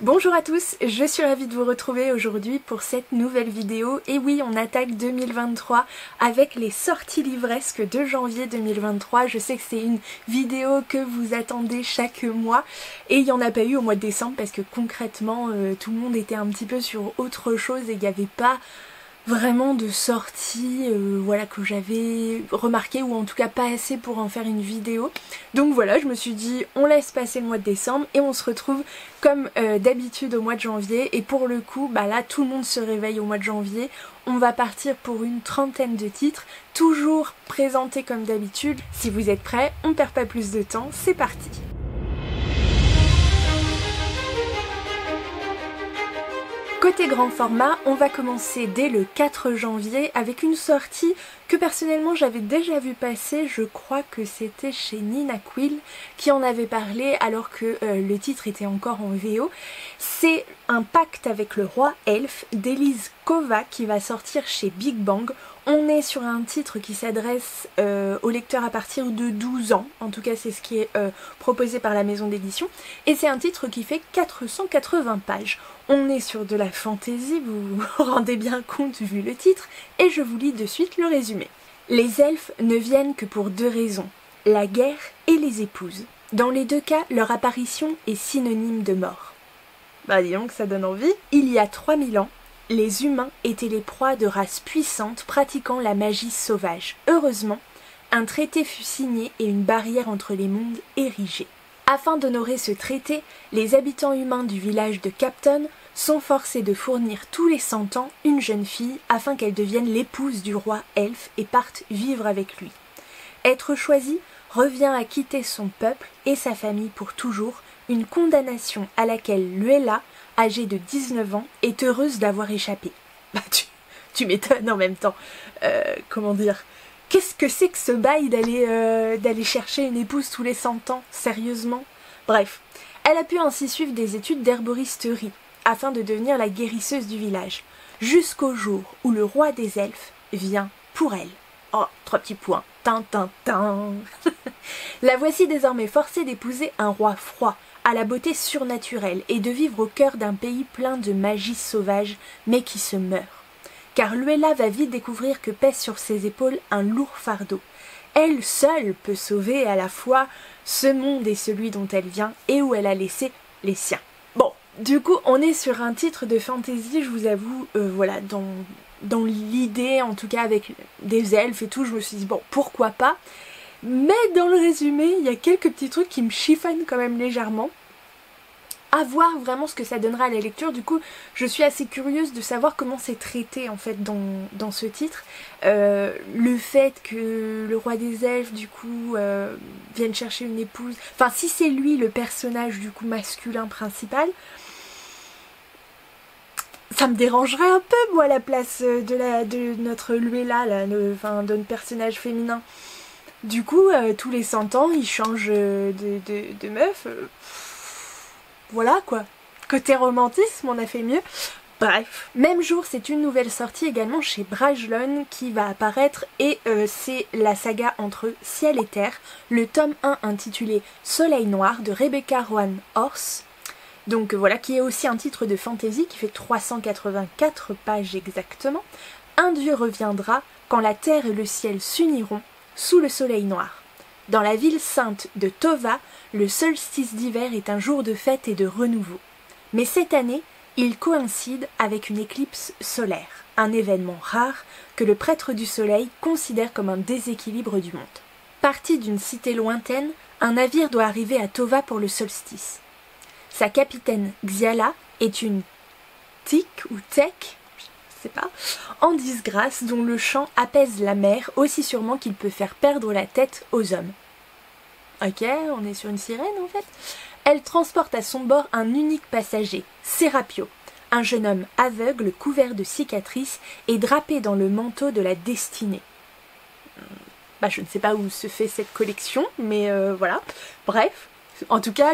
Bonjour à tous, je suis ravie de vous retrouver aujourd'hui pour cette nouvelle vidéo. Et oui, on attaque 2023 avec les sorties livresques de janvier 2023. Je sais que c'est une vidéo que vous attendez chaque mois et il n'y en a pas eu au mois de décembre parce que concrètement tout le monde était un petit peu sur autre chose et il n'y avait pas vraiment de sorties voilà, que j'avais remarqué, ou en tout cas pas assez pour en faire une vidéo. Donc voilà, je me suis dit on laisse passer le mois de décembre et on se retrouve comme d'habitude au mois de janvier. Et pour le coup, bah là tout le monde se réveille au mois de janvier. On va partir pour une trentaine de titres, toujours présentés comme d'habitude. Si vous êtes prêts, on perd pas plus de temps, c'est parti. Côté grand format, on va commencer dès le 4 janvier avec une sortie que personnellement j'avais déjà vu passer. Je crois que c'était chez Nina Quill qui en avait parlé alors que le titre était encore en VO. C'est Un pacte avec le roi elfe d'Elise Kova qui va sortir chez Big Bang. On est sur un titre qui s'adresse aux lecteurs à partir de 12 ans, en tout cas c'est ce qui est proposé par la maison d'édition, et c'est un titre qui fait 480 pages. On est sur de la fantaisie, vous vous rendez bien compte vu le titre, et je vous lis de suite le résumé. Les elfes ne viennent que pour deux raisons, la guerre et les épouses. Dans les deux cas, leur apparition est synonyme de mort. Bah dis donc, ça donne envie. Il y a 3000 ans, les humains étaient les proies de races puissantes pratiquant la magie sauvage. Heureusement, un traité fut signé et une barrière entre les mondes érigée. Afin d'honorer ce traité, les habitants humains du village de Capton sont forcés de fournir tous les 100 ans une jeune fille afin qu'elle devienne l'épouse du roi elfe et parte vivre avec lui. Être choisie revient à quitter son peuple et sa famille pour toujours, une condamnation à laquelle Luella, âgée de 19 ans, est heureuse d'avoir échappé. Bah tu m'étonnes en même temps. Comment dire, qu'est-ce que c'est que ce bail d'aller chercher une épouse tous les 100 ans, sérieusement? Bref, elle a pu ainsi suivre des études d'herboristerie, afin de devenir la guérisseuse du village, jusqu'au jour où le roi des elfes vient pour elle. Oh, 3 petits points. Tin, tin, tin. La voici désormais forcée d'épouser un roi froid, à la beauté surnaturelle, et de vivre au cœur d'un pays plein de magie sauvage, mais qui se meurt. Car Luella va vite découvrir que pèse sur ses épaules un lourd fardeau. Elle seule peut sauver à la fois ce monde et celui dont elle vient, et où elle a laissé les siens. Bon, du coup, on est sur un titre de fantasy, je vous avoue, voilà, dans l'idée, en tout cas avec des elfes et tout, je me suis dit, bon, pourquoi pas. Mais dans le résumé, il y a quelques petits trucs qui me chiffonnent quand même légèrement. À voir vraiment ce que ça donnera à la lecture. Du coup, je suis assez curieuse de savoir comment c'est traité en fait dans ce titre. Le fait que le roi des elfes du coup vienne chercher une épouse. Enfin, si c'est lui le personnage du coup masculin principal, ça me dérangerait un peu moi à la place de notre Luella, là, de notre personnage féminin. Du coup, tous les 100 ans, il change de meuf. Voilà quoi. Côté romantisme, on a fait mieux. Bref. Même jour, c'est une nouvelle sortie également chez Brajlon qui va apparaître et c'est la saga entre ciel et terre, le tome 1 intitulé Soleil Noir de Rebecca Roanne Horse. Donc voilà, qui est aussi un titre de fantasy qui fait 384 pages exactement. Un dieu reviendra quand la terre et le ciel s'uniront sous le soleil noir. Dans la ville sainte de Tova, le solstice d'hiver est un jour de fête et de renouveau. Mais cette année, il coïncide avec une éclipse solaire, un événement rare que le prêtre du soleil considère comme un déséquilibre du monde. Parti d'une cité lointaine, un navire doit arriver à Tova pour le solstice. Sa capitaine Xiala est une tic ou tech, pas, en disgrâce, dont le chant apaise la mer aussi sûrement qu'il peut faire perdre la tête aux hommes. Ok, on est sur une sirène en fait. Elle transporte à son bord un unique passager, Serapio, un jeune homme aveugle couvert de cicatrices et drapé dans le manteau de la destinée. Bah, je ne sais pas où se fait cette collection, mais voilà. Bref, en tout cas,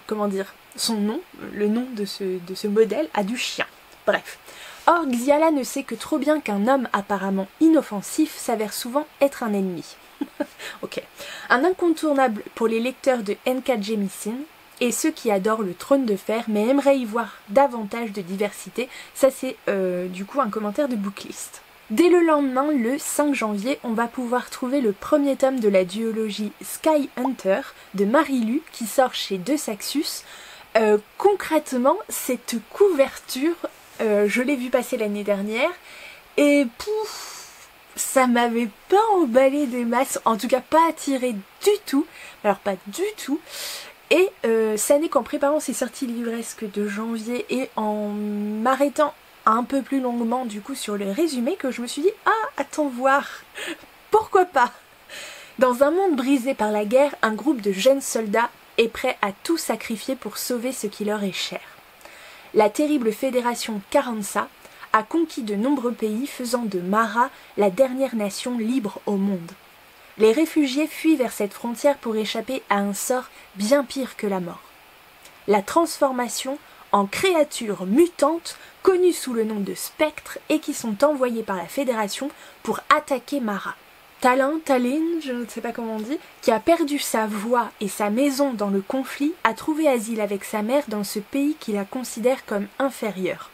comment dire, son nom, le nom de ce modèle a du chien. Bref. Or, Xiala ne sait que trop bien qu'un homme apparemment inoffensif s'avère souvent être un ennemi. Ok. Un incontournable pour les lecteurs de N.K. Jemisin, et ceux qui adorent le trône de fer mais aimeraient y voir davantage de diversité. Ça c'est du coup un commentaire de Booklist. Dès le lendemain, le 5 janvier, on va pouvoir trouver le premier tome de la duologie Sky Hunter de Marie-Lu qui sort chez De Saxus. Concrètement, cette couverture, je l'ai vue passer l'année dernière et pouf, ça m'avait pas emballé des masses, en tout cas pas attiré du tout, alors pas du tout. Et ça n'est qu'en préparant ces sorties livresques de janvier et en m'arrêtant un peu plus longuement du coup sur le résumé que je me suis dit « Ah, attends voir, pourquoi pas ?» Dans un monde brisé par la guerre, un groupe de jeunes soldats est prêt à tout sacrifier pour sauver ce qui leur est cher. La terrible fédération Carranza a conquis de nombreux pays, faisant de Mara la dernière nation libre au monde. Les réfugiés fuient vers cette frontière pour échapper à un sort bien pire que la mort. La transformation en créatures mutantes connues sous le nom de spectres et qui sont envoyées par la Fédération pour attaquer Mara. Talin, je ne sais pas comment on dit, qui a perdu sa voix et sa maison dans le conflit, a trouvé asile avec sa mère dans ce pays qui la considère comme inférieure.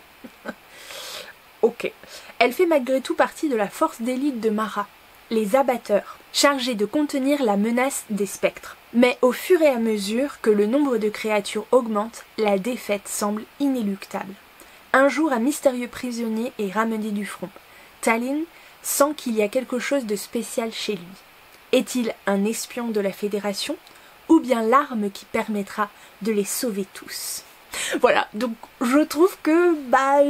Ok. Elle fait malgré tout partie de la force d'élite de Mara, les abatteurs, chargés de contenir la menace des spectres. Mais au fur et à mesure que le nombre de créatures augmente, la défaite semble inéluctable. Un jour, un mystérieux prisonnier est ramené du front. Talin sent qu'il y a quelque chose de spécial chez lui. Est-il un espion de la Fédération ou bien l'arme qui permettra de les sauver tous? Voilà, donc je trouve que,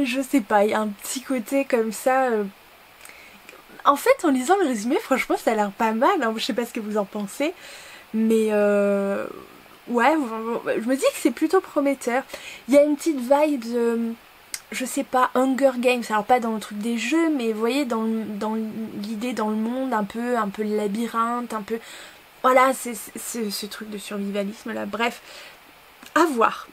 je sais pas, il y a un petit côté comme ça... En fait, en lisant le résumé, franchement, ça a l'air pas mal, hein. Je sais pas ce que vous en pensez, mais ouais, je me dis que c'est plutôt prometteur. Il y a une petite vibe de... Je sais pas, Hunger Games, alors pas dans le truc des jeux, mais vous voyez, dans l'idée, dans le monde, un peu labyrinthe, un peu... Voilà, c'est ce truc de survivalisme là, bref, à voir,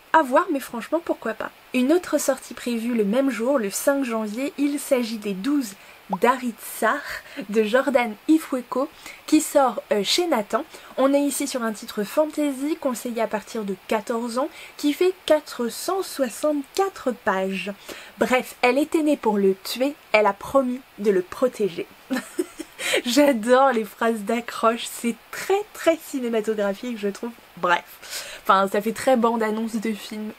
mais franchement, pourquoi pas. Une autre sortie prévue le même jour, le 5 janvier, il s'agit des 12 d'Aritsar de Jordan Ifueko qui sort chez Nathan. On est ici sur un titre fantasy conseillé à partir de 14 ans qui fait 464 pages. Bref, elle était née pour le tuer, elle a promis de le protéger. J'adore les phrases d'accroche, c'est très très cinématographique je trouve. Bref, enfin ça fait très bande-annonce de film.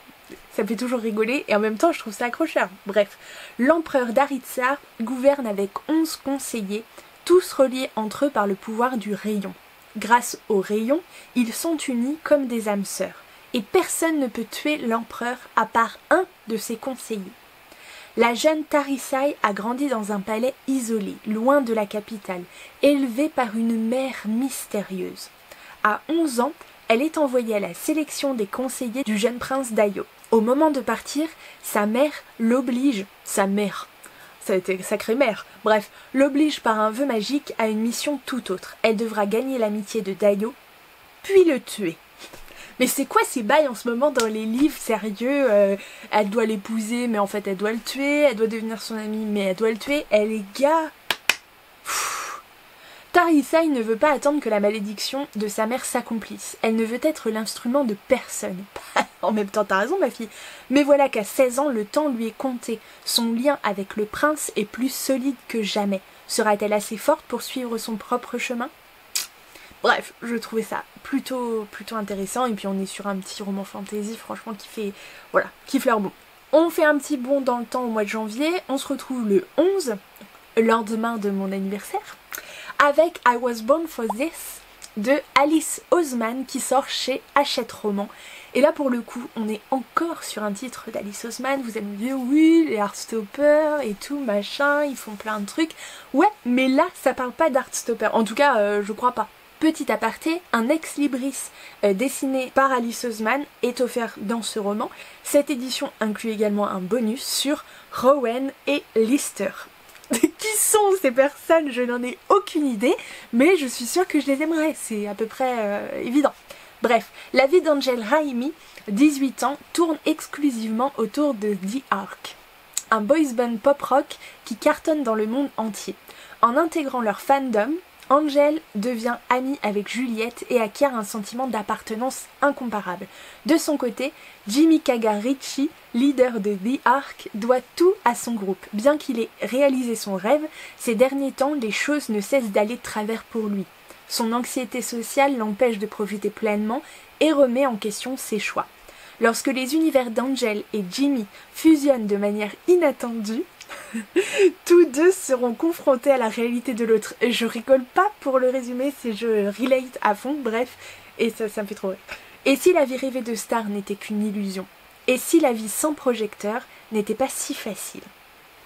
Ça me fait toujours rigoler et en même temps je trouve ça accrocheur. Bref, l'empereur d'Aritsar gouverne avec 11 conseillers, tous reliés entre eux par le pouvoir du rayon. Grâce au rayon, ils sont unis comme des âmes sœurs. Et personne ne peut tuer l'empereur à part un de ses conseillers. La jeune Tarisai a grandi dans un palais isolé, loin de la capitale, élevée par une mère mystérieuse. À 11 ans, elle est envoyée à la sélection des conseillers du jeune prince Dayo. Au moment de partir, sa mère l'oblige, ça a été sacrée mère, bref, l'oblige par un vœu magique à une mission tout autre. Elle devra gagner l'amitié de Dayo, puis le tuer. Mais c'est quoi ces bails en ce moment dans les livres sérieux elle doit l'épouser, mais en fait elle doit le tuer, elle doit devenir son amie, mais elle doit le tuer. Les gars... Tarisai ne veut pas attendre que la malédiction de sa mère s'accomplisse. Elle ne veut être l'instrument de personne. En même temps, t'as raison ma fille. Mais voilà qu'à 16 ans, le temps lui est compté. Son lien avec le prince est plus solide que jamais. Sera-t-elle assez forte pour suivre son propre chemin? Bref, je trouvais ça plutôt intéressant. Et puis on est sur un petit roman fantasy, franchement, qui fleure bon. On fait un petit bond dans le temps au mois de janvier. On se retrouve le 11, lendemain de mon anniversaire, avec I Was Born for This de Alice Oseman qui sort chez Hachette Roman. Et là pour le coup on est encore sur un titre d'Alice Oseman. Vous allez me dire oui, les Heartstopper et tout machin, ils font plein de trucs. Ouais, mais là ça parle pas d'Heartstopper, en tout cas je crois pas. Petit aparté, un ex-libris dessiné par Alice Oseman est offert dans ce roman. Cette édition inclut également un bonus sur Rowan et Lister. Qui sont ces personnes? Je n'en ai aucune idée, mais je suis sûre que je les aimerais, c'est à peu près évident. Bref, la vie d'Angel Raimi, 18 ans, tourne exclusivement autour de The Ark, un boys band pop rock qui cartonne dans le monde entier. En intégrant leur fandom, Angel devient amie avec Juliette et acquiert un sentiment d'appartenance incomparable. De son côté, Jimmy Kaga-Richie, leader de The Ark, doit tout à son groupe. Bien qu'il ait réalisé son rêve, ces derniers temps, les choses ne cessent d'aller de travers pour lui. Son anxiété sociale l'empêche de profiter pleinement et remet en question ses choix. Lorsque les univers d'Angel et Jimmy fusionnent de manière inattendue, tous deux seront confrontés à la réalité de l'autre. Je rigole pas pour le résumer, c'est je relate à fond, bref, et ça me fait trop rire. Et si la vie rêvée de Star n'était qu'une illusion? Et si la vie sans projecteur n'était pas si facile?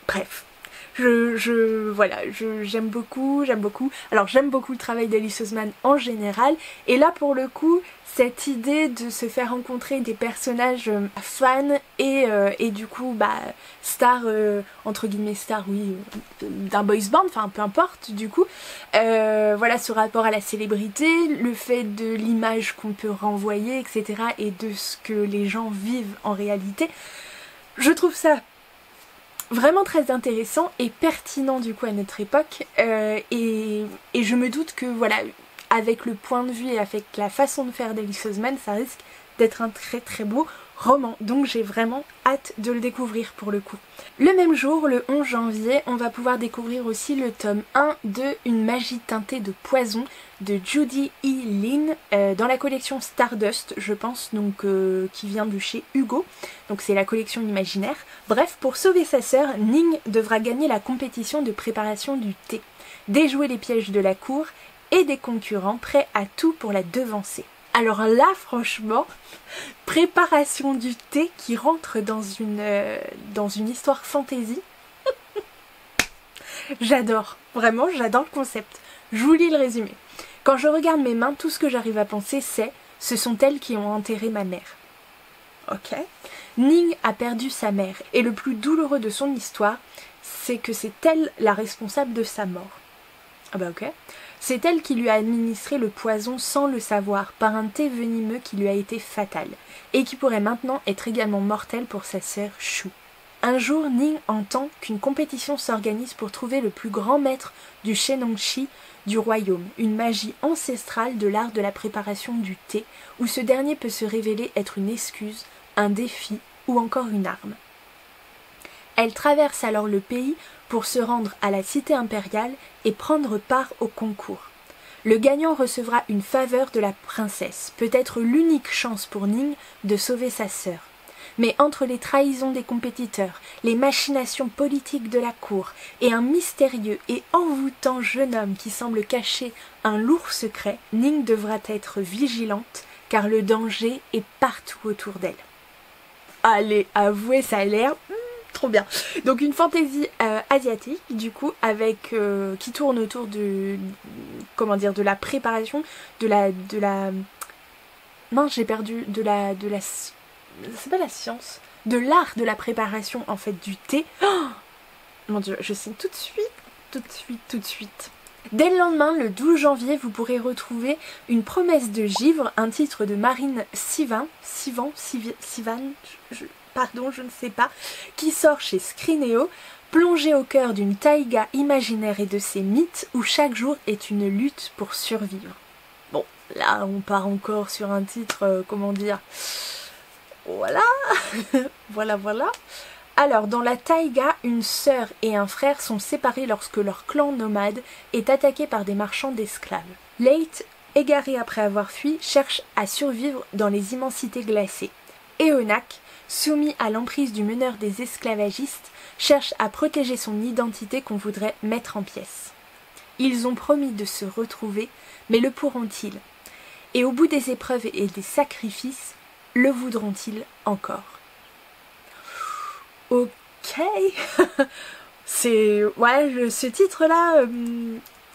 Bref. J'aime beaucoup. Alors j'aime beaucoup le travail d'Alice Oseman en général, et là pour le coup, cette idée de se faire rencontrer des personnages fans et du coup star, entre guillemets star, oui, d'un boys band, enfin peu importe du coup, ce rapport à la célébrité, le fait de l'image qu'on peut renvoyer, etc. et de ce que les gens vivent en réalité, je trouve ça vraiment très intéressant et pertinent du coup à notre époque, et je me doute que voilà, avec le point de vue et avec la façon de faire d'Alice Oseman, ça risque d'être un très très beau roman, donc j'ai vraiment hâte de le découvrir pour le coup. Le même jour, le 11 janvier, on va pouvoir découvrir aussi le tome 1 de Une magie teintée de poison de Judy E. Lin dans la collection Stardust, je pense, donc qui vient de chez Hugo, donc c'est la collection imaginaire. Bref, pour sauver sa sœur, Ning devra gagner la compétition de préparation du thé, déjouer les pièges de la cour et des concurrents prêts à tout pour la devancer. Alors là, franchement, préparation du thé qui rentre dans une histoire fantasy. J'adore, vraiment, j'adore le concept. Je vous lis le résumé. Quand je regarde mes mains, tout ce que j'arrive à penser, ce sont elles qui ont enterré ma mère. Ok. Ning a perdu sa mère, et le plus douloureux de son histoire, c'est que c'est elle la responsable de sa mort. Ah bah ok. C'est elle qui lui a administré le poison sans le savoir, par un thé venimeux qui lui a été fatal, et qui pourrait maintenant être également mortel pour sa sœur Shu. Un jour, Ning entend qu'une compétition s'organise pour trouver le plus grand maître du Shenongshi du royaume, une magie ancestrale de l'art de la préparation du thé, où ce dernier peut se révéler être une excuse, un défi ou encore une arme. Elle traverse alors le pays pour se rendre à la cité impériale et prendre part au concours. Le gagnant recevra une faveur de la princesse, peut-être l'unique chance pour Ning de sauver sa sœur. Mais entre les trahisons des compétiteurs, les machinations politiques de la cour et un mystérieux et envoûtant jeune homme qui semble cacher un lourd secret, Ning devra être vigilante car le danger est partout autour d'elle. Allez, avouez, ça a l'air trop bien. Donc une fantaisie asiatique du coup, avec qui tourne autour de de la préparation, de la mince, j'ai perdu, c'est pas la science, de l'art de la préparation en fait du thé. Oh mon dieu, je sais tout de suite. Dès le lendemain, le 12 janvier, vous pourrez retrouver Une promesse de givre, un titre de Marine Sivan, je ne sais pas, qui sort chez Scrinéo, plongé au cœur d'une taïga imaginaire et de ses mythes où chaque jour est une lutte pour survivre. Bon, là on part encore sur un titre, voilà, voilà. Alors, dans la taïga, une sœur et un frère sont séparés lorsque leur clan nomade est attaqué par des marchands d'esclaves. Leite, égaré après avoir fui, cherche à survivre dans les immensités glacées. Eonak, soumis à l'emprise du meneur des esclavagistes, cherche à protéger son identité qu'on voudrait mettre en pièces. Ils ont promis de se retrouver, mais le pourront-ils? Et au bout des épreuves et des sacrifices, le voudront-ils encore? Ok. Ce titre-là,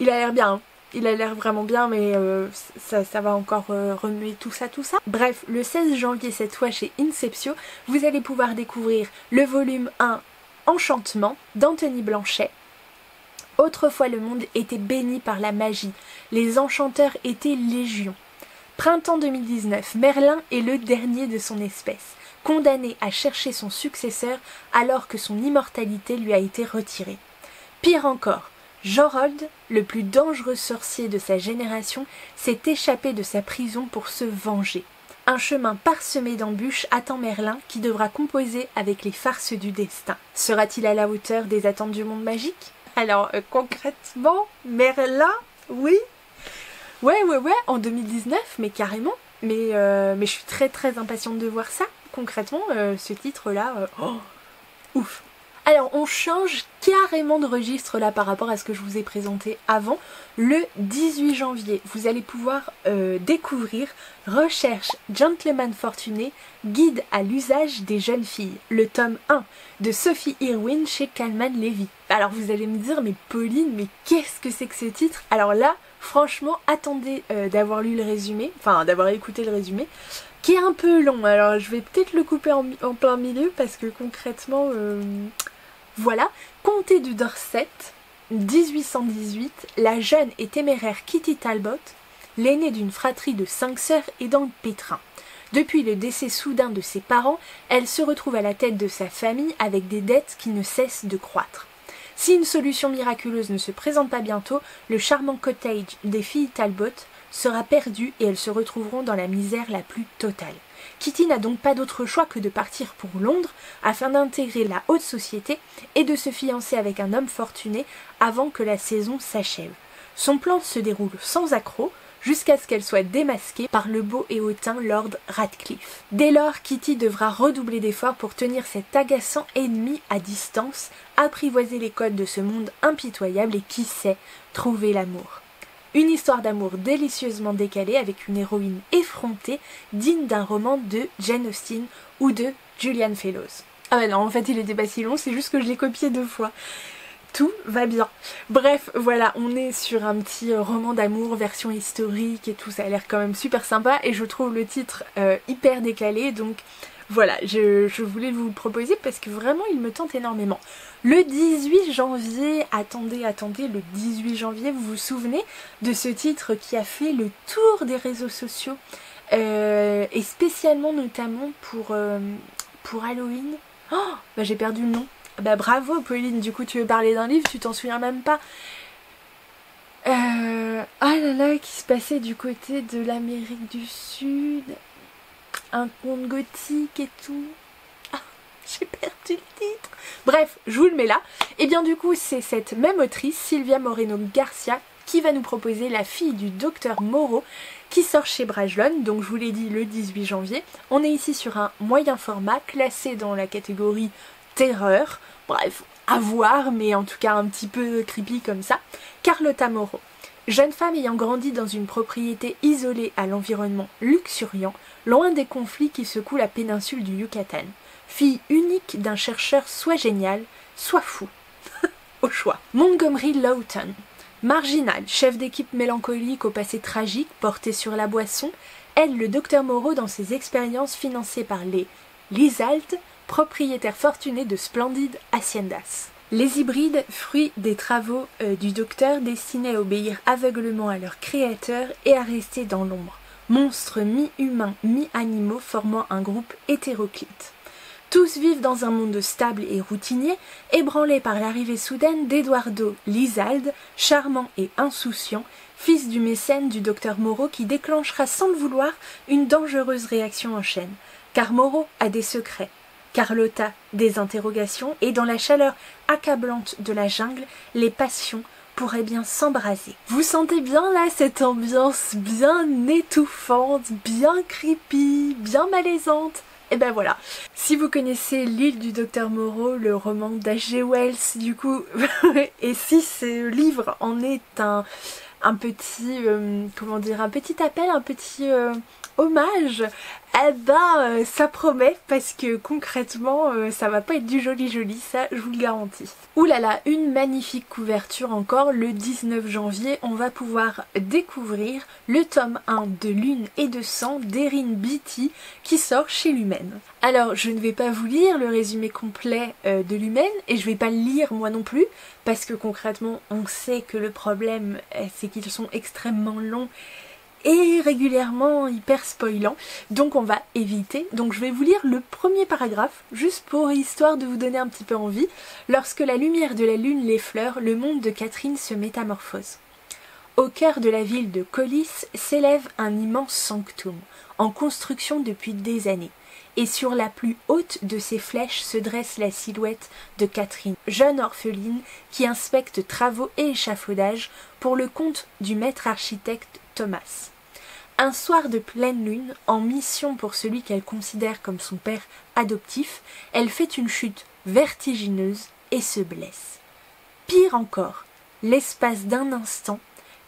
il a l'air bien. Hein. Il a l'air vraiment bien, mais ça va encore remuer tout ça. Bref, le 16 janvier, cette fois chez Inceptio, vous allez pouvoir découvrir le volume 1 Enchantement d'Anthony Blanchet. Autrefois, le monde était béni par la magie. Les enchanteurs étaient légion. Printemps 2019, Merlin est le dernier de son espèce, condamné à chercher son successeur alors que son immortalité lui a été retirée. Pire encore, Jorold, le plus dangereux sorcier de sa génération, s'est échappé de sa prison pour se venger. Un chemin parsemé d'embûches attend Merlin qui devra composer avec les farces du destin. Sera-t-il à la hauteur des attentes du monde magique? Alors concrètement, Merlin, oui. Ouais, en 2019, mais carrément. Mais je suis très très impatiente de voir ça. Concrètement, ce titre-là, ouf. Alors on change carrément de registre là par rapport à ce que je vous ai présenté avant. Le 18 janvier, vous allez pouvoir découvrir Recherche Gentleman Fortuné, guide à l'usage des jeunes filles, le tome 1 de Sophie Irwin chez Calman Levy. Alors vous allez me dire, mais Pauline, mais qu'est-ce que c'est que ce titre? Alors là, franchement, attendez d'avoir lu le résumé, enfin d'avoir écouté le résumé, qui est un peu long. Alors je vais peut-être le couper en plein milieu parce que concrètement... Voilà, comté de Dorset, 1818, la jeune et téméraire Kitty Talbot, l'aînée d'une fratrie de 5 sœurs, est dans le pétrin. Depuis le décès soudain de ses parents, elle se retrouve à la tête de sa famille avec des dettes qui ne cessent de croître. Si une solution miraculeuse ne se présente pas bientôt, le charmant cottage des filles Talbot sera perdu et elles se retrouveront dans la misère la plus totale. Kitty n'a donc pas d'autre choix que de partir pour Londres afin d'intégrer la haute société et de se fiancer avec un homme fortuné avant que la saison s'achève. Son plan se déroule sans accroc jusqu'à ce qu'elle soit démasquée par le beau et hautain Lord Radcliffe. Dès lors, Kitty devra redoubler d'efforts pour tenir cet agaçant ennemi à distance, apprivoiser les codes de ce monde impitoyable et qui sait, trouver l'amour. Une histoire d'amour délicieusement décalée avec une héroïne effrontée digne d'un roman de Jane Austen ou de Julian Fellowes. Ah bah non, en fait il était pas si long, c'est juste que je l'ai copié 2 fois. Tout va bien. Bref, voilà, on est sur un petit roman d'amour, version historique et tout, ça a l'air quand même super sympa et je trouve le titre hyper décalé, donc voilà, je voulais vous le proposer parce que vraiment il me tente énormément. Le 18 janvier, attendez, le 18 janvier, vous vous souvenez de ce titre qui a fait le tour des réseaux sociaux et spécialement notamment pour Halloween. Oh, bah j'ai perdu le nom. Bah bravo Pauline, du coup tu veux parler d'un livre, tu t'en souviens même pas. Ah là là, qui se passait du côté de l'Amérique du Sud, un conte gothique et tout. Ah, j'ai perdu le titre. Bref, je vous le mets là. Et bien du coup c'est cette même autrice, Silvia Moreno Garcia, qui va nous proposer La fille du docteur Moreau, qui sort chez Brajlon, donc je vous l'ai dit le 18 janvier. On est ici sur un moyen format, classé dans la catégorie terreur, bref, à voir, mais en tout cas un petit peu creepy comme ça. Carlotta Moreau, jeune femme ayant grandi dans une propriété isolée à l'environnement luxuriant, loin des conflits qui secouent la péninsule du Yucatan. Fille unique d'un chercheur soit génial, soit fou. Au choix. Montgomery Lawton, marginal, chef d'équipe mélancolique au passé tragique, porté sur la boisson, aide le docteur Moreau dans ses expériences financées par les Lizald, propriétaire fortuné de splendides haciendas. Les hybrides, fruits des travaux du docteur destinés à obéir aveuglement à leur créateur et à rester dans l'ombre. Monstres mi-humains, mi-animaux formant un groupe hétéroclite. Tous vivent dans un monde stable et routinier, ébranlé par l'arrivée soudaine d'Eduardo Lizald, charmant et insouciant, fils du mécène du docteur Moreau qui déclenchera sans le vouloir une dangereuse réaction en chaîne. Car Moreau a des secrets. Carlotta, des interrogations, et dans la chaleur accablante de la jungle, les passions pourraient bien s'embraser. Vous sentez bien là cette ambiance bien étouffante, bien creepy, bien malaisante? Et ben voilà, si vous connaissez L'île du docteur Moreau, le roman d'H.G. Wells, du coup, et si ce livre en est un petit, comment dire, un petit appel, un petit hommage, eh ben ça promet parce que concrètement ça va pas être du joli, ça je vous le garantis. Ouh là là, une magnifique couverture encore. Le 19 janvier on va pouvoir découvrir le tome 1 de Lune et de Sang d'Erin Beatty qui sort chez Lumen. Alors je ne vais pas vous lire le résumé complet de Lumen et je vais pas le lire moi non plus parce que concrètement on sait que le problème c'est qu'ils sont extrêmement longs et régulièrement hyper spoilant, donc on va éviter. Donc je vais vous lire le premier paragraphe, juste pour histoire de vous donner un petit peu envie. Lorsque la lumière de la lune l'effleure, le monde de Catherine se métamorphose. Au cœur de la ville de Collis s'élève un immense sanctum, en construction depuis des années. Et sur la plus haute de ses flèches se dresse la silhouette de Catherine, jeune orpheline qui inspecte travaux et échafaudages pour le compte du maître architecte Thomas. Un soir de pleine lune, en mission pour celui qu'elle considère comme son père adoptif, elle fait une chute vertigineuse et se blesse. Pire encore, l'espace d'un instant,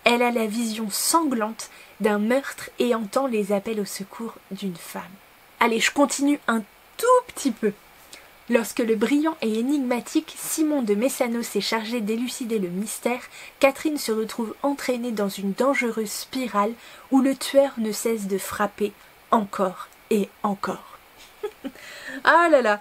elle a la vision sanglante d'un meurtre et entend les appels au secours d'une femme. Allez, je continue un tout petit peu. Lorsque le brillant et énigmatique Simon de Messano s'est chargé d'élucider le mystère, Catherine se retrouve entraînée dans une dangereuse spirale où le tueur ne cesse de frapper encore et encore. Ah là là.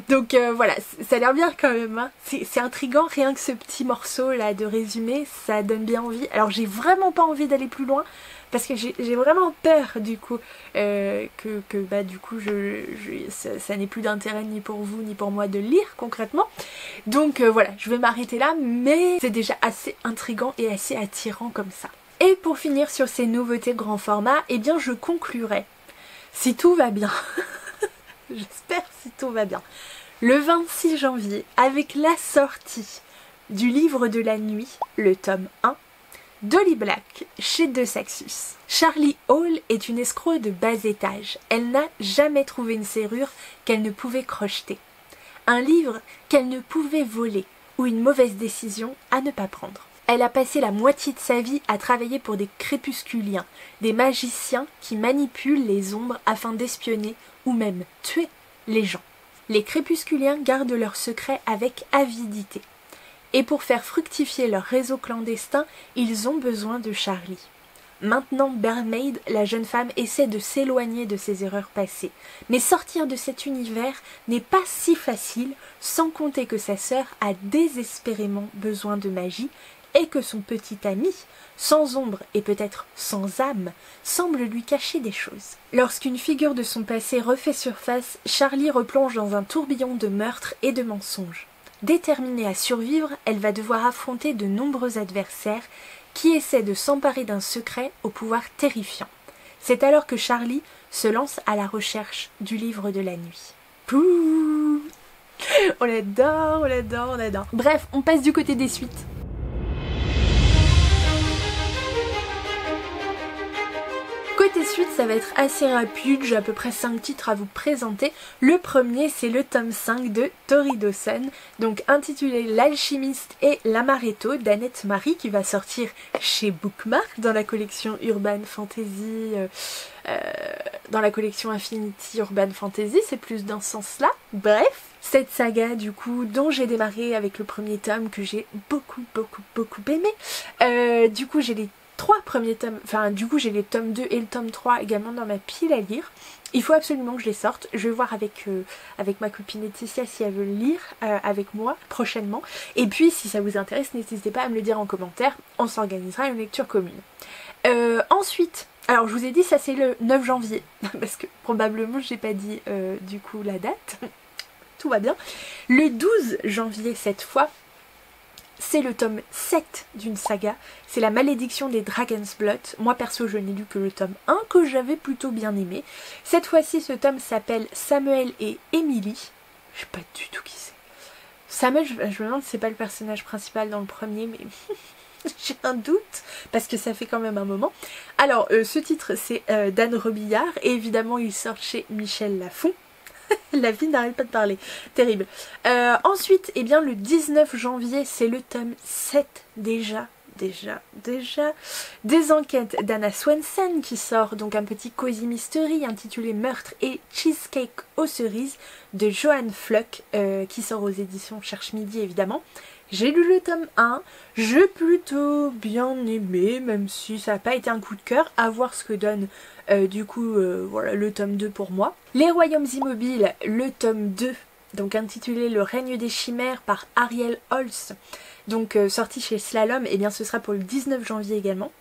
Donc voilà, ça a l'air bien quand même, hein. C'est intriguant, rien que ce petit morceau là de résumé, ça donne bien envie. Alors j'ai vraiment pas envie d'aller plus loin, parce que j'ai vraiment peur du coup que bah du coup ça n'ait plus d'intérêt ni pour vous ni pour moi de lire concrètement. Donc voilà, je vais m'arrêter là, mais c'est déjà assez intriguant et assez attirant comme ça. Et pour finir sur ces nouveautés grand format, eh bien je conclurai, si tout va bien, j'espère si tout va bien, le 26 janvier avec la sortie du livre de la nuit, le tome 1, Dolly Black, chez De Saxus. Charlie Hall est une escroc de bas étage. Elle n'a jamais trouvé une serrure qu'elle ne pouvait crocheter. Un livre qu'elle ne pouvait voler, ou une mauvaise décision à ne pas prendre. Elle a passé la moitié de sa vie à travailler pour des crépusculiens, des magiciens qui manipulent les ombres afin d'espionner ou même tuer les gens. Les crépusculiens gardent leurs secrets avec avidité. Et pour faire fructifier leur réseau clandestin, ils ont besoin de Charlie. Maintenant, Barmaid, la jeune femme, essaie de s'éloigner de ses erreurs passées. Mais sortir de cet univers n'est pas si facile, sans compter que sa sœur a désespérément besoin de magie et que son petit ami, sans ombre et peut-être sans âme, semble lui cacher des choses. Lorsqu'une figure de son passé refait surface, Charlie replonge dans un tourbillon de meurtres et de mensonges. Déterminée à survivre, elle va devoir affronter de nombreux adversaires qui essaient de s'emparer d'un secret au pouvoir terrifiant. C'est alors que Charlie se lance à la recherche du livre de la nuit. Pouh, on l'adore, on l'adore, on l'adore. Bref, on passe du côté des suites. Côté suite, ça va être assez rapide, j'ai à peu près 5 titres à vous présenter. Le premier, c'est le tome 5 de Tori Dawson, donc intitulé L'Alchimiste et l'Amaretto d'Annette Marie, qui va sortir chez Bookmark dans la collection Urban Fantasy, dans la collection Infinity Urban Fantasy, c'est plus dans ce sens-là. Bref, cette saga du coup dont j'ai démarré avec le premier tome que j'ai beaucoup aimé. Du coup j'ai les 3 premiers tomes, enfin du coup j'ai les tomes 2 et le tome 3 également dans ma pile à lire. Il faut absolument que je les sorte. Je vais voir avec ma copine Laetitia si elle veut le lire avec moi prochainement. Et puis si ça vous intéresse, n'hésitez pas à me le dire en commentaire, on s'organisera une lecture commune. Ensuite, alors je vous ai dit ça c'est le 9 janvier, parce que probablement j'ai pas dit du coup la date. Tout va bien. Le 12 janvier cette fois, c'est le tome 7 d'une saga, c'est la malédiction des Dragon's Blood. Moi perso je n'ai lu que le tome 1 que j'avais plutôt bien aimé. Cette fois-ci ce tome s'appelle Samuel et Emily. Je sais pas du tout qui c'est. Samuel, je me demande si c'est pas le personnage principal dans le premier, mais j'ai un doute parce que ça fait quand même un moment. Alors ce titre c'est d'Anne Robillard et évidemment il sort chez Michel Lafon. La vie n'arrête pas de parler, terrible. Ensuite, eh bien, le 19 janvier, c'est le tome 7 déjà, des enquêtes d'Anna Swensen qui sort, donc un petit cosy mystery intitulé Meurtre et Cheesecake aux cerises de Joanne Fluck qui sort aux éditions Cherche Midi évidemment. J'ai lu le tome 1, j'ai plutôt bien aimé, même si ça n'a pas été un coup de cœur, à voir ce que donne voilà, le tome 2 pour moi. Les Royaumes Immobiles, le tome 2, donc intitulé Le règne des chimères par Ariel Holz, donc sorti chez Slalom, et bien ce sera pour le 19 janvier également.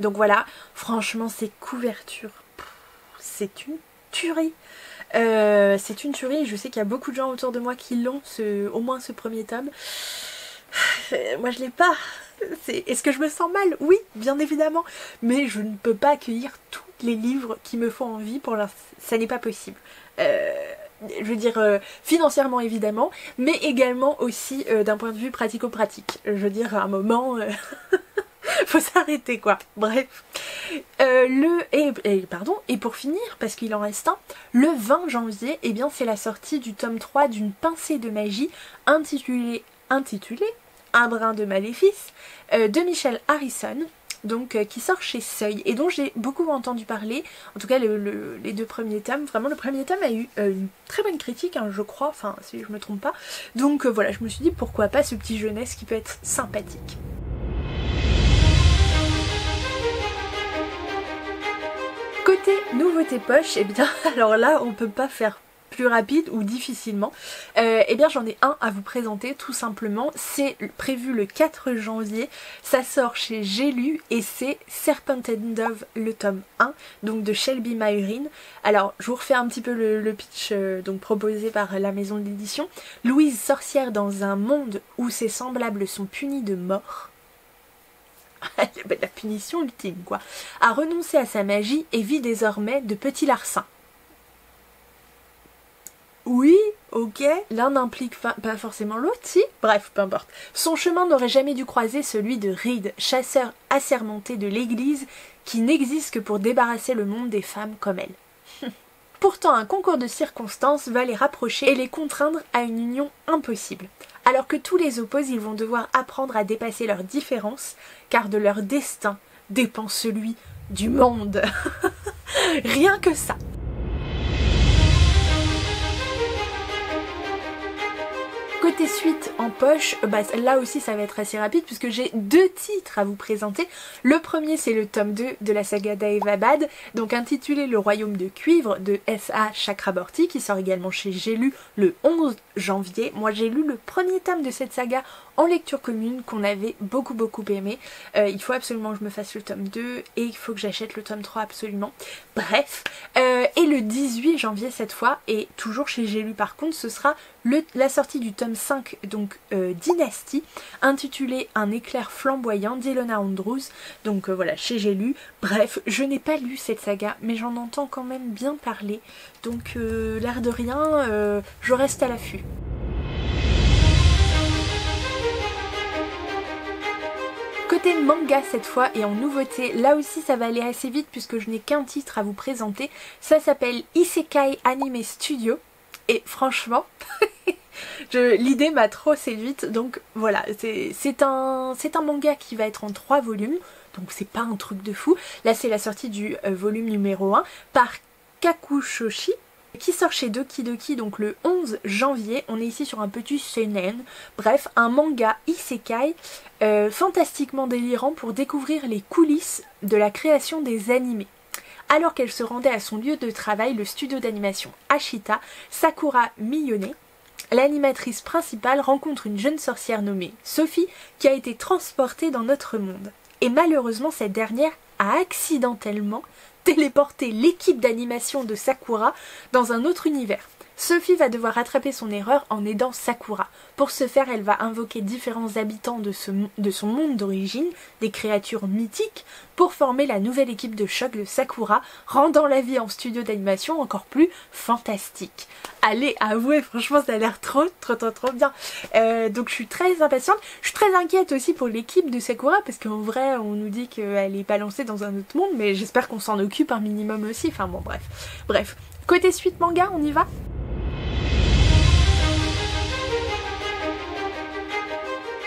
Donc voilà, franchement ces couvertures, c'est une tuerie. C'est une tuerie, je sais qu'il y a beaucoup de gens autour de moi qui l'ont, au moins ce premier tome. Moi je l'ai pas. Est-ce que je me sens mal? Oui, bien évidemment, mais je ne peux pas accueillir tous les livres qui me font envie, pour l'instant, ça n'est pas possible. Je veux dire financièrement évidemment, mais également aussi d'un point de vue pratico-pratique. Je veux dire à un moment... faut s'arrêter quoi, bref. Et pour finir, parce qu'il en reste un, le 20 janvier, eh bien c'est la sortie du tome 3 d'une pincée de magie intitulé Un brin de maléfice de Michel Harrison, donc qui sort chez Seuil et dont j'ai beaucoup entendu parler. En tout cas les deux premiers tomes, vraiment le premier tome a eu une très bonne critique hein, je crois, enfin si je me trompe pas. Donc voilà, je me suis dit pourquoi pas ce petit jeunesse qui peut être sympathique. Côté nouveauté poche, eh bien alors là on peut pas faire plus rapide ou difficilement. Eh bien j'en ai un à vous présenter tout simplement, c'est prévu le 4 janvier, ça sort chez J'ai lu et c'est Serpent and Dove le tome 1, donc de Shelby Mayrin. Alors je vous refais un petit peu le pitch donc proposé par la maison d'édition. Louise, sorcière dans un monde où ses semblables sont punis de mort, la punition ultime quoi, a renoncé à sa magie et vit désormais de petits larcins. Oui, ok, l'un n'implique pas forcément l'autre, si, bref, peu importe. Son chemin n'aurait jamais dû croiser celui de Reed, chasseur assermenté de l'église qui n'existe que pour débarrasser le monde des femmes comme elle. Pourtant, un concours de circonstances va les rapprocher et les contraindre à une union impossible. Alors que tous les opposent, ils vont devoir apprendre à dépasser leurs différences, car de leur destin dépend celui du monde. Rien que ça. Côté suite en poche, là aussi ça va être assez rapide puisque j'ai deux titres à vous présenter. Le premier c'est le tome 2 de la saga d'Aevabad, donc intitulé Le Royaume de Cuivre de S.A. Chakraborty, qui sort également chez J'ai lu le 11 janvier. Moi j'ai lu le premier tome de cette saga en lecture commune qu'on avait beaucoup aimé. Il faut absolument que je me fasse le tome 2 et il faut que j'achète le tome 3 absolument. Bref, et le 18 janvier cette fois, et toujours chez J'ai lu par contre, ce sera la sortie du tome 5, donc Dynasty, intitulé Un éclair flamboyant d'Ilona Andrews, donc voilà, chez J'ai lu. Bref, je n'ai pas lu cette saga, mais j'en entends quand même bien parler, donc l'air de rien, je reste à l'affût. Côté manga cette fois et en nouveauté, là aussi ça va aller assez vite puisque je n'ai qu'un titre à vous présenter, ça s'appelle Isekai Anime Studio et franchement l'idée m'a trop séduite, donc voilà, c'est un manga qui va être en 3 volumes, donc c'est pas un truc de fou. Là c'est la sortie du volume numéro 1 par Kakushoshi, qui sort chez Doki Doki donc le 11 janvier. On est ici sur un petit seinen, bref un manga isekai fantastiquement délirant pour découvrir les coulisses de la création des animés. Alors qu'elle se rendait à son lieu de travail, le studio d'animation Ashita, Sakura Miyone, l'animatrice principale, rencontre une jeune sorcière nommée Sophie qui a été transportée dans notre monde. Et malheureusement cette dernière a accidentellement téléporté l'équipe d'animation de Sakura dans un autre univers. Sophie va devoir rattraper son erreur en aidant Sakura. Pour ce faire, elle va invoquer différents habitants de son monde d'origine, des créatures mythiques, pour former la nouvelle équipe de choc de Sakura, rendant la vie en studio d'animation encore plus fantastique. Allez, avouez, franchement ça a l'air trop bien. Donc je suis très impatiente. Je suis très inquiète aussi pour l'équipe de Sakura, parce qu'en vrai on nous dit qu'elle est balancée dans un autre monde, mais j'espère qu'on s'en occupe un minimum aussi. Enfin bon, bref. Côté suite manga, on y va ?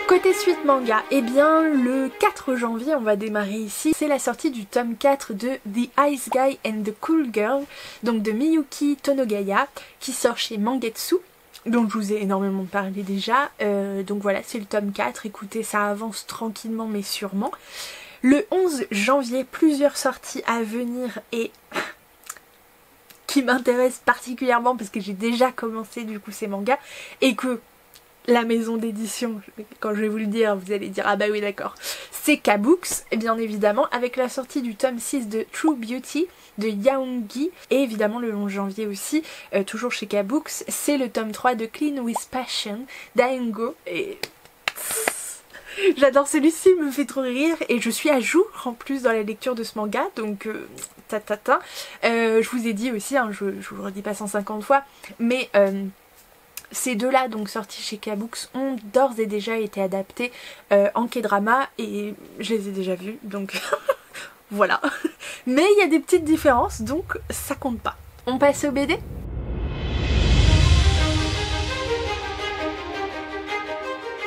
Côté suite manga, eh bien le 4 janvier on va démarrer ici, c'est la sortie du tome 4 de The Ice Guy and the Cool Girl, donc de Miyuki Tonogaya, qui sort chez Mangetsu, dont je vous ai énormément parlé déjà, donc voilà c'est le tome 4, écoutez ça avance tranquillement mais sûrement. Le 11 janvier, plusieurs sorties à venir et qui m'intéressent particulièrement parce que j'ai déjà commencé du coup ces mangas et que la maison d'édition, quand je vais vous le dire, vous allez dire ah bah oui d'accord, c'est K-Books, et bien évidemment avec la sortie du tome 6 de True Beauty de Youngi, et évidemment le 11 janvier aussi, toujours chez K-Books, c'est le tome 3 de Clean with Passion d'Aengo, et j'adore celui-ci, il me fait trop rire, et je suis à jour en plus dans la lecture de ce manga, donc je vous ai dit aussi, hein, je vous le redis pas 150 fois, mais ces deux-là, donc sortis chez K-Books, ont d'ores et déjà été adaptés en K-drama et je les ai déjà vus, donc voilà. Mais il y a des petites différences, donc ça compte pas. On passe au BD ?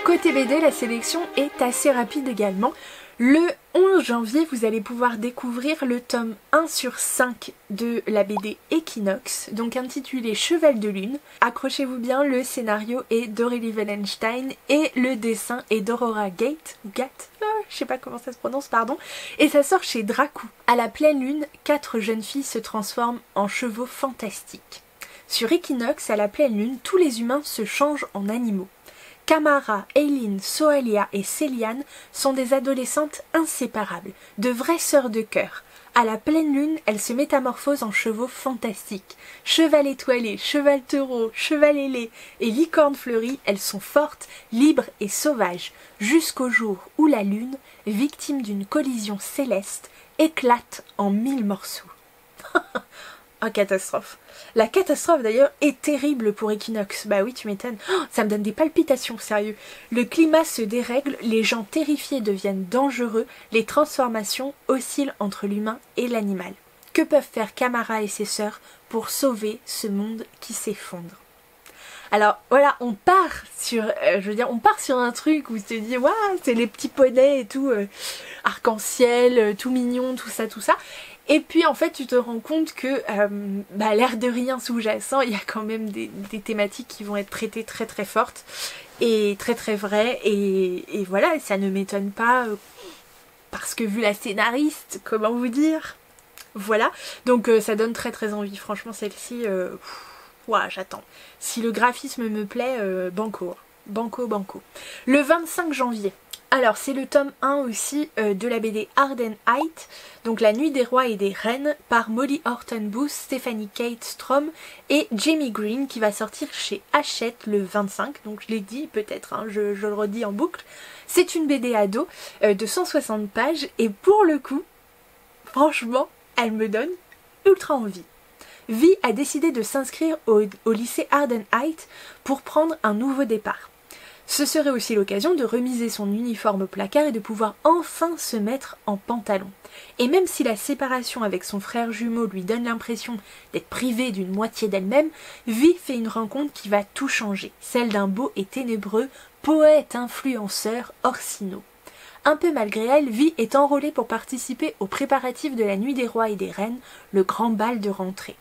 Côté BD, la sélection est assez rapide également. Le 11 janvier, vous allez pouvoir découvrir le tome 1 sur 5 de la BD Equinox, donc intitulé Cheval de Lune. Accrochez-vous bien, le scénario est d'Aurélie Wellenstein et le dessin est d'Aurora Gate, je sais pas comment ça se prononce, pardon, et ça sort chez Draku. À la pleine lune, 4 jeunes filles se transforment en chevaux fantastiques. Sur Equinox, à la pleine lune, tous les humains se changent en animaux. Kamara, Eileen, Soalia et Céliane sont des adolescentes inséparables, de vraies sœurs de cœur. À la pleine lune, elles se métamorphosent en chevaux fantastiques. Cheval étoilé, cheval taureau, cheval ailé et licorne fleurie, elles sont fortes, libres et sauvages, jusqu'au jour où la lune, victime d'une collision céleste, éclate en 1000 morceaux. Oh, catastrophe. La catastrophe d'ailleurs est terrible pour Equinox. Bah oui, tu m'étonnes. Oh, ça me donne des palpitations, sérieux. Le climat se dérègle, les gens terrifiés deviennent dangereux, les transformations oscillent entre l'humain et l'animal. Que peuvent faire Kamara et ses sœurs pour sauver ce monde qui s'effondre? Alors voilà, on part sur, on part sur un truc où tu te dis, waouh, c'est les petits poneys et tout, arc-en-ciel, tout mignon, tout ça. Et puis en fait tu te rends compte que l'air de rien sous-jacent, il y a quand même des thématiques qui vont être traitées très très fortes et très très vraies et voilà, ça ne m'étonne pas parce que vu la scénariste, comment vous dire, voilà, donc ça donne très très envie, franchement celle-ci, j'attends. Si le graphisme me plaît, banco. Le 25 janvier. Alors c'est le tome 1 aussi de la BD Arden Height, donc La Nuit des Rois et des Reines par Molly Horton Booth, Stephanie Kate Strom et Jamie Green qui va sortir chez Hachette le 25, donc je l'ai dit peut-être, hein, je le redis en boucle. C'est une BD ado de 160 pages et pour le coup, franchement, elle me donne ultra envie. Vi a décidé de s'inscrire au lycée Arden Height pour prendre un nouveau départ. Ce serait aussi l'occasion de remiser son uniforme au placard et de pouvoir enfin se mettre en pantalon. Et même si la séparation avec son frère jumeau lui donne l'impression d'être privée d'une moitié d'elle-même, Vi fait une rencontre qui va tout changer, celle d'un beau et ténébreux poète influenceur Orsino. Un peu malgré elle, Vi est enrôlée pour participer aux préparatifs de la Nuit des Rois et des Reines, le grand bal de rentrée.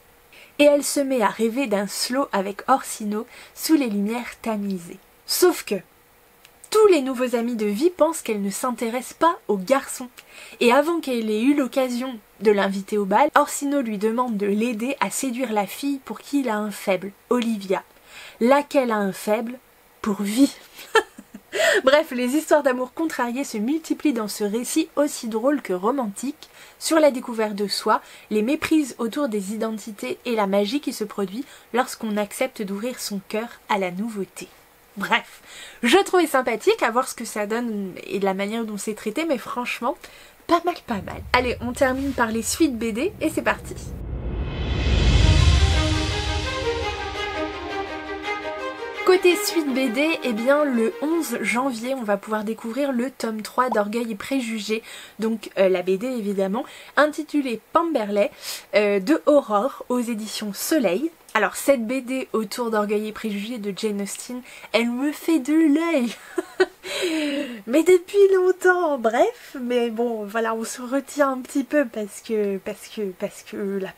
Et elle se met à rêver d'un slow avec Orsino sous les lumières tamisées. Sauf que tous les nouveaux amis de Vi pensent qu'elle ne s'intéresse pas aux garçons. Et avant qu'elle ait eu l'occasion de l'inviter au bal, Orsino lui demande de l'aider à séduire la fille pour qui il a un faible, Olivia. Laquelle a un faible pour Vi. Bref, les histoires d'amour contrariées se multiplient dans ce récit aussi drôle que romantique, sur la découverte de soi, les méprises autour des identités et la magie qui se produit lorsqu'on accepte d'ouvrir son cœur à la nouveauté. Bref, je trouvais sympathique à voir ce que ça donne et de la manière dont c'est traité, mais franchement, pas mal. Allez, on termine par les suites BD et c'est parti. Côté suite BD, eh bien le 11 janvier, on va pouvoir découvrir le tome 3 d'Orgueil et Préjugés, donc la BD évidemment, intitulée Pemberley de Aurore aux éditions Soleil. Alors cette BD autour d'Orgueil et Préjugés de Jane Austen, elle me fait de l'œil. Mais depuis longtemps, bref, mais bon voilà, on se retient un petit peu parce que la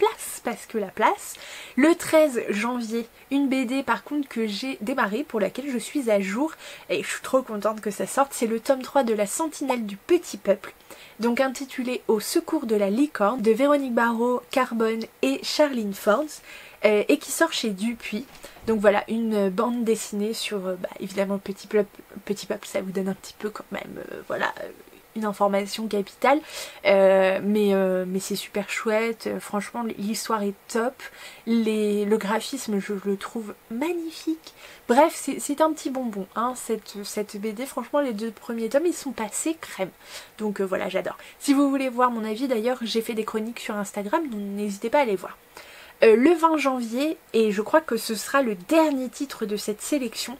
place. Le 13 janvier, une BD par contre que j'ai démarrée, pour laquelle je suis à jour et je suis trop contente que ça sorte, c'est le tome 3 de La Sentinelle du Petit Peuple, donc intitulé Au secours de la licorne de Véronique Barrault, Carbone et Charline Forns. Et qui sort chez Dupuis. Donc voilà, une bande dessinée sur évidemment Petit Peuple, ça vous donne un petit peu quand même, voilà, une information capitale, mais c'est super chouette, franchement l'histoire est top, le graphisme je le trouve magnifique, bref c'est un petit bonbon hein, cette BD, franchement les 2 premiers tomes ils sont passés crème, donc voilà j'adore. Si vous voulez voir mon avis d'ailleurs j'ai fait des chroniques sur Instagram, donc n'hésitez pas à aller voir. Le 20 janvier, et je crois que ce sera le dernier titre de cette sélection,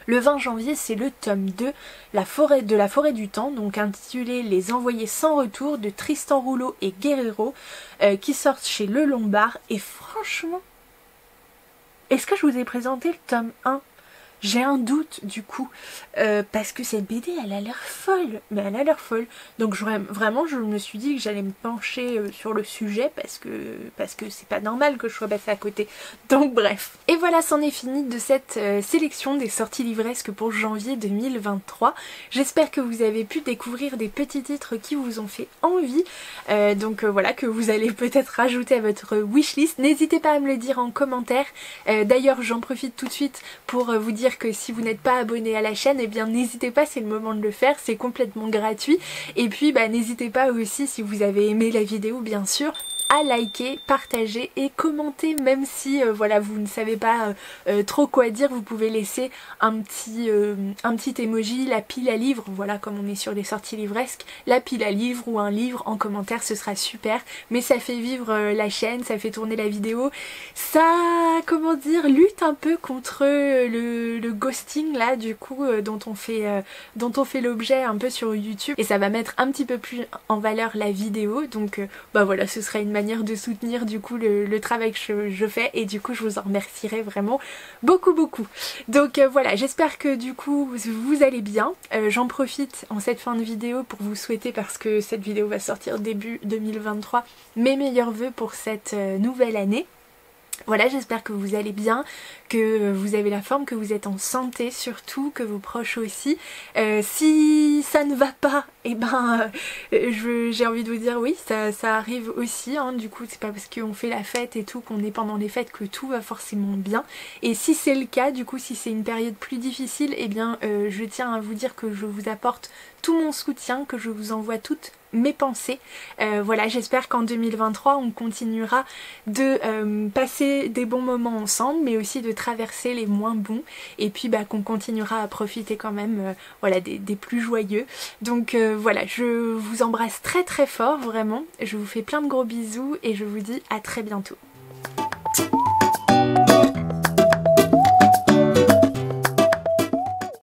le 20 janvier, c'est le tome 2, la forêt du temps, donc intitulé Les Envoyés sans retour de Tristan Rouleau et Guerrero, qui sortent chez Le Lombard. Et franchement, est-ce que je vous ai présenté le tome 1 ? J'ai un doute du coup, parce que cette BD elle a l'air folle, mais elle a l'air folle. Donc vraiment je me suis dit que j'allais me pencher sur le sujet parce que c'est pas normal que je sois passée à côté. Donc bref. Et voilà, c'en est fini de cette sélection des sorties livresques pour janvier 2023. J'espère que vous avez pu découvrir des petits titres qui vous ont fait envie. Voilà, que vous allez peut-être rajouter à votre wishlist. N'hésitez pas à me le dire en commentaire. D'ailleurs j'en profite tout de suite pour vous dire que si vous n'êtes pas abonné à la chaîne, eh bien n'hésitez pas, c'est le moment de le faire, c'est complètement gratuit. Et puis n'hésitez pas aussi, si vous avez aimé la vidéo bien sûr, à liker, partager et commenter, même si voilà vous ne savez pas trop quoi dire, vous pouvez laisser un petit emoji, la pile à livres, voilà comme on est sur les sorties livresques, la pile à livres ou un livre en commentaire, ce sera super, mais ça fait vivre la chaîne, ça fait tourner la vidéo, ça comment dire lutte un peu contre le ghosting là du coup dont on fait l'objet un peu sur YouTube, et ça va mettre un petit peu plus en valeur la vidéo, donc voilà, ce sera une manière de soutenir du coup le travail que je fais, et du coup je vous en remercierai vraiment beaucoup. Donc voilà, j'espère que du coup vous allez bien. J'en profite en cette fin de vidéo pour vous souhaiter, parce que cette vidéo va sortir début 2023, mes meilleurs vœux pour cette nouvelle année. Voilà, j'espère que vous allez bien, que vous avez la forme, que vous êtes en santé surtout, que vos proches aussi. Si ça ne va pas, j'ai envie de vous dire oui, ça arrive aussi, hein. Du coup c'est pas parce qu'on fait la fête et tout, qu'on est pendant les fêtes, que tout va forcément bien. Et si c'est le cas, du coup si c'est une période plus difficile, je tiens à vous dire que je vous apporte tout mon soutien, que je vous envoie toutes mes pensées. Voilà, j'espère qu'en 2023 on continuera de passer des bons moments ensemble, mais aussi de traverser les moins bons, et puis qu'on continuera à profiter quand même voilà, des plus joyeux. Donc voilà, je vous embrasse très très fort vraiment, je vous fais plein de gros bisous et je vous dis à très bientôt.